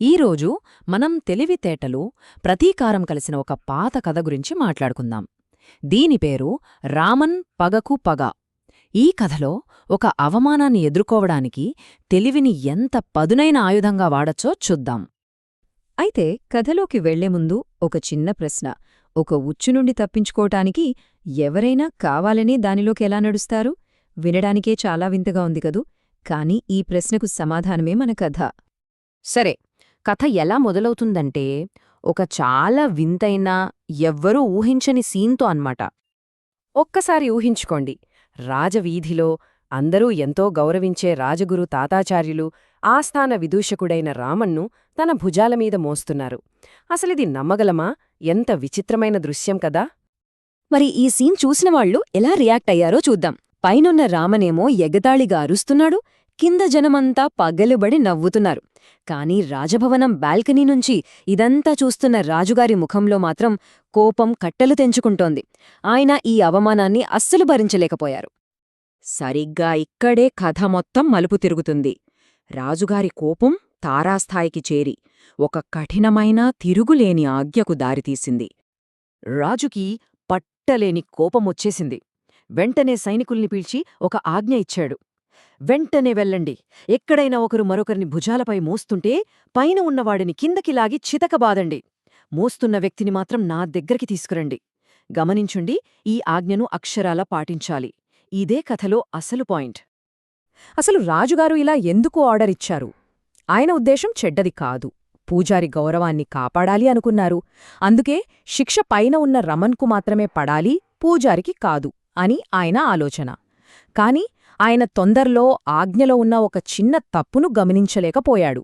ఈరోజు మనం తెలివితేటలు ప్రతీకారం కలిసిన ఒక పాత కథ గురించి మాట్లాడుకుందాం. దీని పేరు రామన్ పగకు పగ. ఈ కథలో ఒక అవమానాన్ని ఎదుర్కోవడానికి తెలివిని ఎంత పదునైన ఆయుధంగా వాడచ్చో చూద్దాం. అయితే కథలోకి వెళ్లే ముందు ఒక చిన్న ప్రశ్న. ఒక ఉచ్చు నుండి తప్పించుకోవటానికి ఎవరైనా కావాలనే దానిలోకి ఎలా నడుస్తారు? వినడానికే చాలా వింతగా ఉంది కదూ. కాని ఈ ప్రశ్నకు సమాధానమే మన కథ. సరే, కథ ఎలా మొదలవుతుందంటే ఒక చాలా వింతైన, ఎవ్వరూ ఊహించని సీన్తో అన్మాట. ఒక్కసారి ఊహించుకోండి, రాజవీధిలో అందరూ ఎంతో గౌరవించే రాజగురు తాతాచార్యులు ఆస్థాన విదూషకుడైన రామన్ను తన భుజాలమీద మోస్తున్నారు. అసలిది నమ్మగలమా? ఎంత విచిత్రమైన దృశ్యం కదా. మరి ఈ సీన్ చూసినవాళ్లు ఎలా రియాక్ట్ అయ్యారో చూద్దాం. పైనున్న రామనేమో ఎగతాళిగా అరుస్తున్నాడు, కింద జనమంతా పగలుబడి నవ్వుతున్నారు. కాని రాజభవనం బాల్కనీ నుంచి ఇదంతా చూస్తున్న రాజుగారి ముఖంలో మాత్రం కోపం కట్టలు తెంచుకుంటోంది. ఆయన ఈ అవమానాన్ని అస్సలు భరించలేకపోయారు. సరిగ్గా ఇక్కడే కథ మొత్తం మలుపు తిరుగుతుంది. రాజుగారి కోపం తారాస్థాయికి చేరి ఒక కఠినమైన, తిరుగులేని ఆజ్ఞకు దారితీసింది. రాజుకి పట్టలేని కోపమొచ్చేసింది. వెంటనే సైనికుల్ని పిలిచి ఒక ఆజ్ఞ ఇచ్చాడు. వెంటనే వెళ్ళండి, ఎక్కడైనా ఒకరు మరొకరిని భుజాలపై మోస్తుంటే పైన ఉన్నవాడిని కిందకి లాగి చితకబాదండి. మోస్తున్న వ్యక్తిని మాత్రం నా దగ్గరికి తీసుకురండి. గమనించుండి, ఈ ఆజ్ఞను అక్షరాలా పాటించాలి. ఇదే కథలో అసలు పాయింట్. అసలు రాజుగారు ఇలా ఎందుకు ఆర్డర్ ఇచ్చారు? ఆయన ఉద్దేశం చెడ్డది కాదు. పూజారి గౌరవాన్ని కాపాడాలి అనుకున్నారు. అందుకే శిక్ష పైన ఉన్న రమన్కు మాత్రమే పడాలి, పూజారికి కాదు అని ఆయన ఆలోచన. కాని ఆయన తొందరలో ఆజ్ఞలో ఉన్న ఒక చిన్న తప్పును గమనించలేకపోయాడు.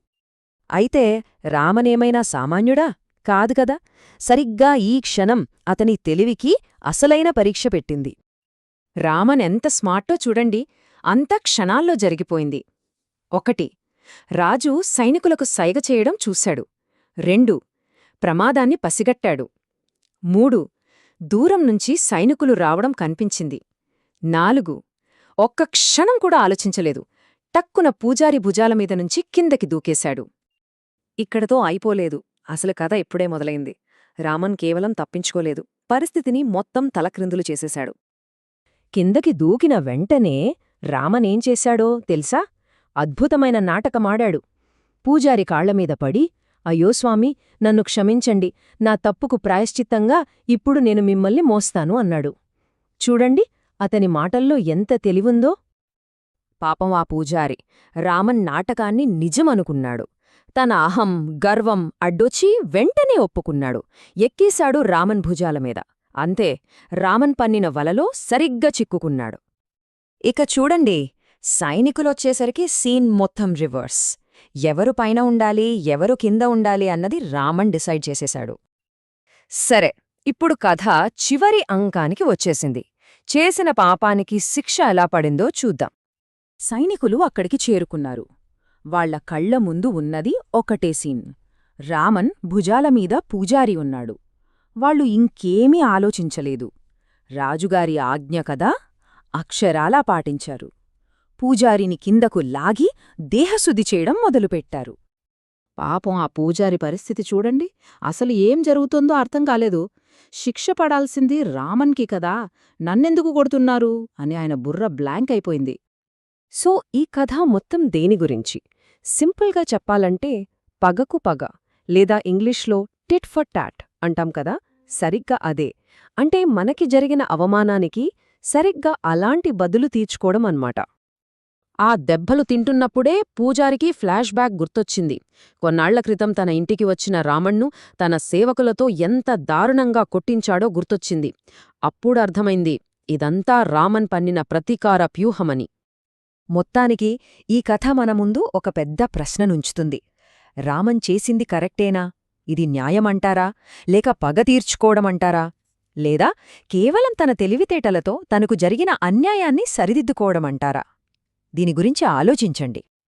అయితే రామనేమైనా సామాన్యుడా? కాదుగదా. సరిగ్గా ఈ క్షణం అతని తెలివికి అసలైన పరీక్ష పెట్టింది. రామన్ ఎంత స్మార్టో చూడండి. అంత క్షణాల్లో జరిగిపోయింది. 1. రాజు సైనికులకు సైగ చేయడం చూశాడు. 2. ప్రమాదాన్ని పసిగట్టాడు. 3. దూరం నుంచి సైనికులు రావడం కనిపించింది. 4. ఒక్క క్షణం కూడా ఆలోచించలేదు. టక్కున పూజారి భుజాలమీద నుంచి కిందకి దూకేశాడు. ఇక్కడతో అయిపోలేదు. అసలు కథ ఇప్పుడే మొదలైంది. రామన్ కేవలం తప్పించుకోలేదు, పరిస్థితిని మొత్తం తలక్రిందులు చేసేశాడు. కిందకి దూకిన వెంటనే రామనేం చేశాడో తెలుసా? అద్భుతమైన నాటకమాడాడు. పూజారి కాళ్లమీద పడి, అయ్యో స్వామీ, నన్ను క్షమించండి, నా తప్పుకు ప్రాయశ్చిత్తంగా ఇప్పుడు నేను మిమ్మల్ని మోస్తాను అన్నాడు. చూడండి, అతని మాటల్లో ఎంత తెలివుందో. పాపం ఆ పూజారి రామన్ నాటకాన్ని నిజమనుకున్నాడు. తన అహం, గర్వం అడ్డొచ్చి వెంటనే ఒప్పుకున్నాడు. ఎక్కేశాడు రామన్ భుజాలమీద. అంతే, రామన్ పన్నిన వలలో సరిగ్గా చిక్కుకున్నాడు. ఇక చూడండి, సైనికులొచ్చేసరికి సీన్ మొత్తం రివర్స్. ఎవరు పైన ఉండాలి, ఎవరు కింద ఉండాలి అన్నది రామన్ డిసైడ్ చేసేశాడు. సరే, ఇప్పుడు కథ చివరి అంకానికి వచ్చేసింది. చేసిన పాపానికి శిక్ష ఎలా పడిందో చూద్దాం. సైనికులు అక్కడికి చేరుకున్నారు. వాళ్ల కళ్ల ముందు ఉన్నది ఒకటే సీన్. రామన్ భుజాలమీద పూజారి ఉన్నాడు. వాళ్ళు ఇంకేమీ ఆలోచించలేదు. రాజుగారి ఆజ్ఞ కదా, అక్షరాలా పాటించారు. పూజారిని కిందకు లాగి దేహశుద్ధి చేయడం మొదలుపెట్టారు. పాపం ఆ పూజారి పరిస్థితి చూడండి. అసలు ఏం జరుగుతుందో అర్థం కాలేదు. శిక్ష పడాల్సింది రామన్కి కదా, నన్నెందుకు కొడుతున్నారు అని ఆయన బుర్ర బ్లాంక్ అయిపోయింది. సో ఈ కథ మొత్తం దేని గురించి? సింపుల్గా చెప్పాలంటే పగకు పగ, లేదా ఇంగ్లీష్లో టిట్ ఫర్ టాట్ అంటాం కదా, సరిగ్గా అదే. అంటే మనకి జరిగిన అవమానానికి సరిగ్గా అలాంటి బదులు తీర్చుకోవడం అన్నమాట. ఆ దెబ్బలు తింటున్నప్పుడే పూజారికి ఫ్లాష్ బ్యాక్ గుర్తొచ్చింది. కొన్నాళ్ల క్రితం తన ఇంటికి వచ్చిన రామణ్ను తన సేవకులతో ఎంత దారుణంగా కొట్టించాడో గుర్తొచ్చింది. అప్పుడు అర్థమైంది, ఇదంతా రామన్ పన్నిన ప్రతీకార వ్యూహమని. మొత్తానికి ఈ కథ మన ముందు ఒక పెద్ద ప్రశ్ననుంచుతుంది. రామన్ చేసింది కరెక్టేనా? ఇది న్యాయమంటారా, లేక పగ తీర్చుకోవడమంటారా? లేదా కేవలం తన తెలివితేటలతో తనకు జరిగిన అన్యాయాన్ని సరిదిద్దుకోవడమంటారా? దీని గురించి ఆలోచించండి.